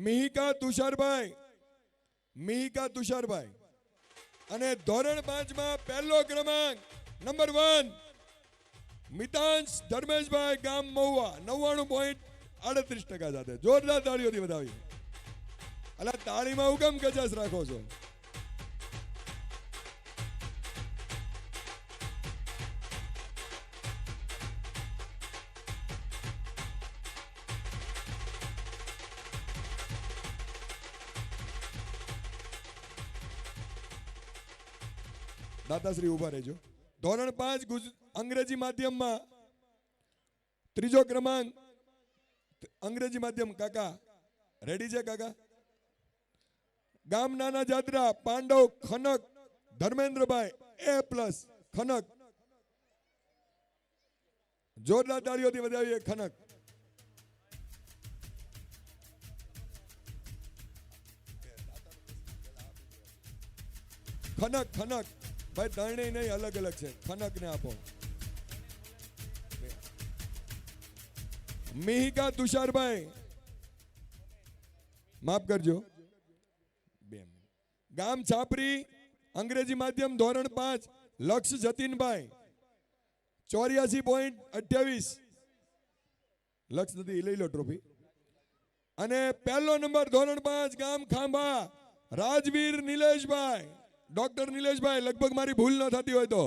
મિહિકા તુષારભાઈ અને ધોરણ 5 માં પહેલો ક્રમાંક નંબર 1 મિતાંશ ધર્મેશભાઈ ગામ મહુવા 99.38% સાથે જોરદાર તાળીઓથી વધાવી. અલા તાળીમાં હું કેમ કચાશ રાખો છો? દાતાશ્રી ઉભા રહેજો. ધોરણ 5 અંગ્રેજી માધ્યમમાં ત્રીજો ક્રમાંક અંગ્રેજી માધ્યમ કાકા રેડી છે કાકા? ગામ નાના જાત્રા પાંડવ ખનક ધર્મેન્દ્રભાઈ A+ ખનક. જોરદાર તાળીઓથી વધાવીએ ખનક. ખનક ભાઈ ત્રણેય નહીં અલગ અલગ છે. ખનક ને આપો. મિહિકા તુષારભાઈ માફ કરજો. ગામ છાપરી અંગ્રેજી માધ્યમ ધોરણ 5 લક્ષ જતીનભાઈ 84.28. લક્ષ નથી લઈ લો ટ્રોફી. અને પહેલો નંબર ધોરણ 5 ગામ ખાંભા રાજવીર નિલેશભાઈ ડોક્ટર નિલેશભાઈ, લગભગ મારી ભૂલ ન થતી હોય તો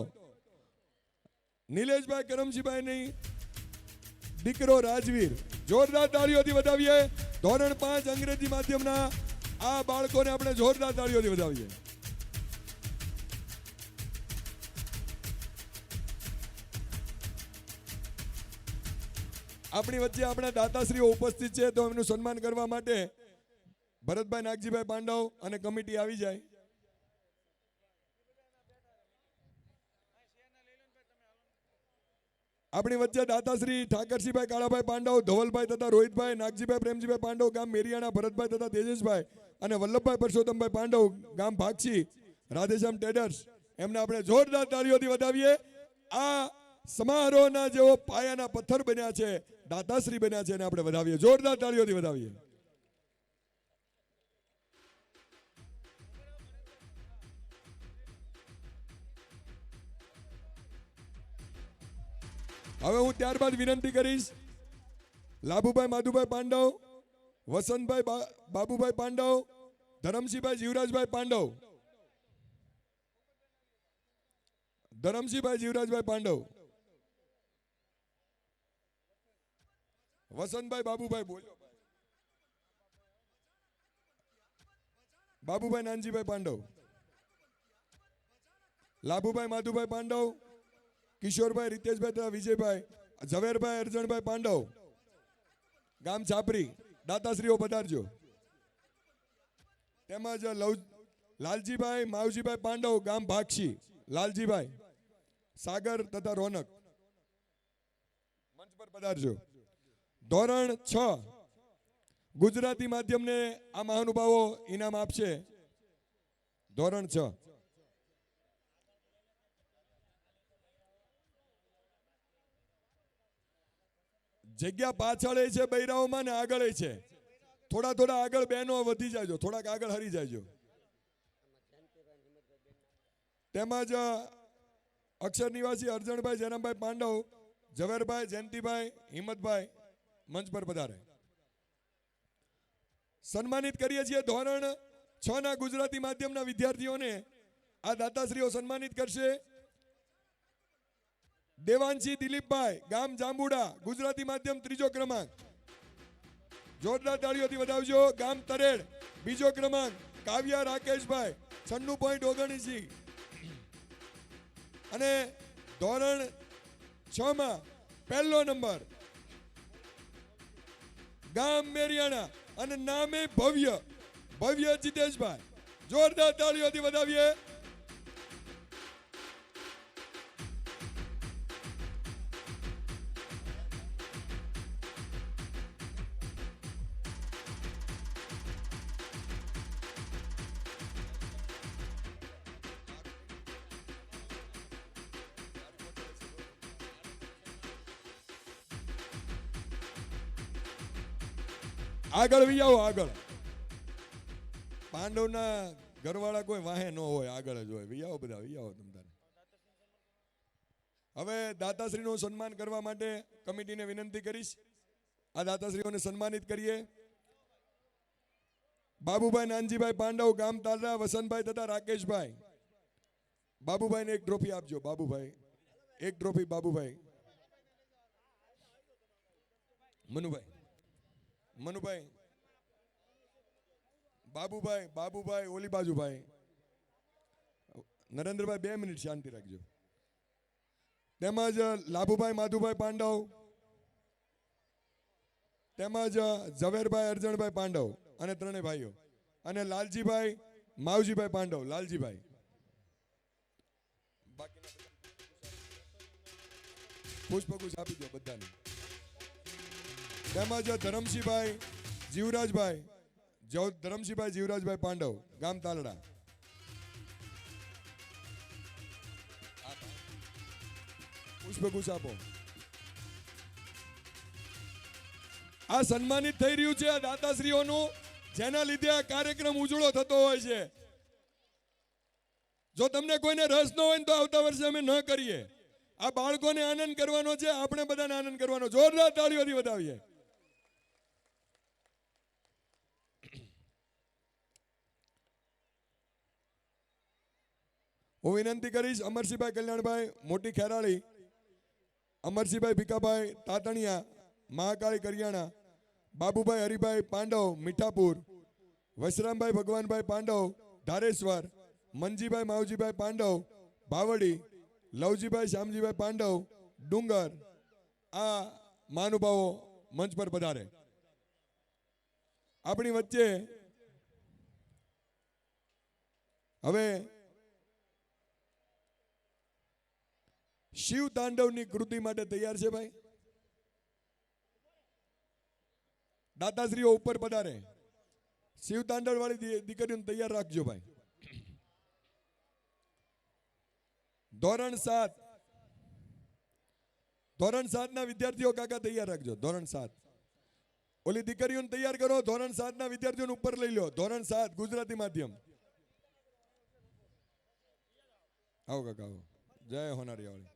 નિલેશભાઈ કરમશીભાઈ નહીં દીકરો રાજવીર. જોરદાર તાળીઓથી વધાવીએ. ધોરણ 5 અંગ્રેજી માધ્યમના આ બાળકોને આપણે જોરદાર તાળીઓથી વધાવીએ. આપણી વચ્ચે આપણા દાતાશ્રીઓ ઉપસ્થિત છે તો એમનું સન્માન કરવા માટે ભરતભાઈ નાગજીભાઈ પાંડવ અને કમિટી આવી જાય. આપણી વચ્ચે દાતાશ્રી ઠાકરસિંહભાઈ કાળાભાઈ પાંડવ, ધવલભાઈ તથા રોહિતભાઈ, નાગજીભાઈ પ્રેમજીભાઈ પાંડવ ગામ મેરિયાણા, ભરતભાઈ તથા તેજસભાઈ અને વલ્લભભાઈ પરસોત્તમભાઈ પાંડવ ગામ ભાગસી રાધેશ્યામ ટ્રેડર્સ. એમને આપણે જોરદાર તાળીઓથી વધાવીએ. આ સમારોહના જેવો પાયાના પથ્થર બન્યા છે, દાતાશ્રી બન્યા છે, એને આપણે વધાવીએ. જોરદાર તાળીઓથી વધાવીએ. હવે હું ત્યારબાદ વિનંતી કરીશ લાભુભાઈ માધુભાઈ પાંડવ, વસંતભાઈ બાબુભાઈ પાંડવ, ધરમસિંહભાઈ જીવરાજભાઈ પાંડવ, વસંતભાઈ બાબુભાઈ બોલો, બાબુભાઈ નાનજીભાઈ પાંડવ, લાભુભાઈ માધુભાઈ પાંડવ, કિશોરભાઈ રીતેશભાઈ તથા વિજયભાઈ, ઝવેરભાઈ અરજણભાઈ પાંડવ ગામ છાપરી. દાતાશ્રીઓ પધારજો. તેમજ લાલજીભાઈ માવજીભાઈ પાંડવ ગામ ભાગસી, લાલજીભાઈ, સાગર તથા રોનક મંચ પર પધારજો. ધોરણ 6 ગુજરાતી માધ્યમને આ મહાનુભાવો ઇનામ આપશે. ધોરણ 6 જગ્યા પાછળ છે બૈરાઓમાં ને આગળ છે. થોડા આગળ બહેનો વધી જાયજો, થોડાક આગળ હરી જાયજો. તેમજ અક્ષર નિવાસી અરજણભાઈ જયરામભાઈ પાંડવ, ઝવેરભાઈ, જયંતિભાઈ, હિંમતભાઈ મંચ પર પધારે. સન્માનિત કરીએ છીએ ધોરણ 6 ના ગુજરાતી માધ્યમના વિદ્યાર્થીઓને. આ દાતાશ્રીઓ સન્માનિત કરશે. દેવાંશી દિલીપભાઈ ગામ જાંબુડા ગુજરાતી માધ્યમ ત્રીજો ક્રમાંક. જોરદાર તાળીઓથી વધાવજો. ગામ તરેડ બીજો ક્રમાંક કાવ્યા રાકેશભાઈ 96.79. અને ધોરણ 6 માં પહેલો નંબર ગામ મેરિયાણા અને નામે ભવ્ય જીતેશભાઈ. જોરદાર તાળીઓથી વધાવીએ. આગળ વી આવો આગળ. પાંડવના ઘરવાળા કોઈ વાહે ન હોય, આગળ જ હોય. વિયાવો બધા, વિયાવો તમ તારે. હવે દાતાશ્રીનું સન્માન કરવા માટે કમિટીને વિનંતી કરીશ, આ દાતાશ્રીઓને સન્માનિત કરીએ. બાબુભાઈ નાનજીભાઈ પાંડવ, ગામ તાલરા, વસંતભાઈ તથા રાકેશભાઈ. બાબુભાઈને એક ટ્રોફી આપજો. બાબુભાઈ એક ટ્રોફી. બાબુભાઈ, મનુભાઈ, મનુભાઈ, બાબુભાઈ, બાબુભાઈ ઓલી બાજુભાઈ. નરેન્દ્રભાઈ 2 મિનિટ શાંતિ રાખજો. તેમજ લાભુભાઈ માધુભાઈ પાંડવ, તેમજ ઝવેરભાઈ અરજણભાઈ પાંડવ અને ત્રણેય ભાઈઓ, અને લાલજીભાઈ માવજીભાઈ પાંડવ. લાલજીભાઈ, પુષ્પગુચ્છ આપી દો બધાને. તેમજ ધરમસિંહભાઈ જીવરાજભાઈ, ધરમસિંહભાઈ જીવરાજભાઈ પાંડવ, ગામ તાલડા. પુષ્પગુચ્છ આપો. આ સન્માનિત થઈ રહ્યું છે આ દાતાશ્રીઓનું, જેના લીધે આ કાર્યક્રમ ઉજળો થતો હોય છે. જો તમને કોઈને રસ ન હોય તો આવતા વર્ષે અમે ન કરીએ. આ બાળકોને આનંદ કરવાનો છે, આપણે બધાને આનંદ કરવાનો. જોરદાર તાળીઓથી વધાવીએ. હું વિનંતી કરીશ અમરસિંહભાઈ કલ્યાણભાઈ મોટી ખેરાળી, અમરસિંહભાઈ ભીખાભાઈ તાતણિયા મહાકાળી કરિયાણા, બાબુભાઈ હરિભાઈ પાંડવ મીઠાપુર, વશરામભાઈ ભગવાનભાઈ પાંડવ ધારેશ્વર, મનજીભાઈ માવજીભાઈ પાંડવ ભાવડી, લવજીભાઈ શ્યામજીભાઈ પાંડવ ડુંગર. આ મહાનુભાવો મંચ પર પધારે. આપણી વચ્ચે હવે શિવ તાંડવની કૃતિ માટે તૈયાર છે ભાઈ? દાતાશ્રીઓ ઉપર પધારે. શિવ તાંડવ વાળી દીકરીઓને તૈયાર રાખજો ભાઈ. ધોરણ 7 ના વિદ્યાર્થીઓ કાકા તૈયાર રાખજો. ધોરણ 7 ઓલી દીકરીઓને તૈયાર કરો. ધોરણ 7 ના વિદ્યાર્થીઓને ઉપર લઈ લો. ધોરણ 7 ગુજરાતી માધ્યમ. આવો કાકા આવો. જય હોનારી વાળી.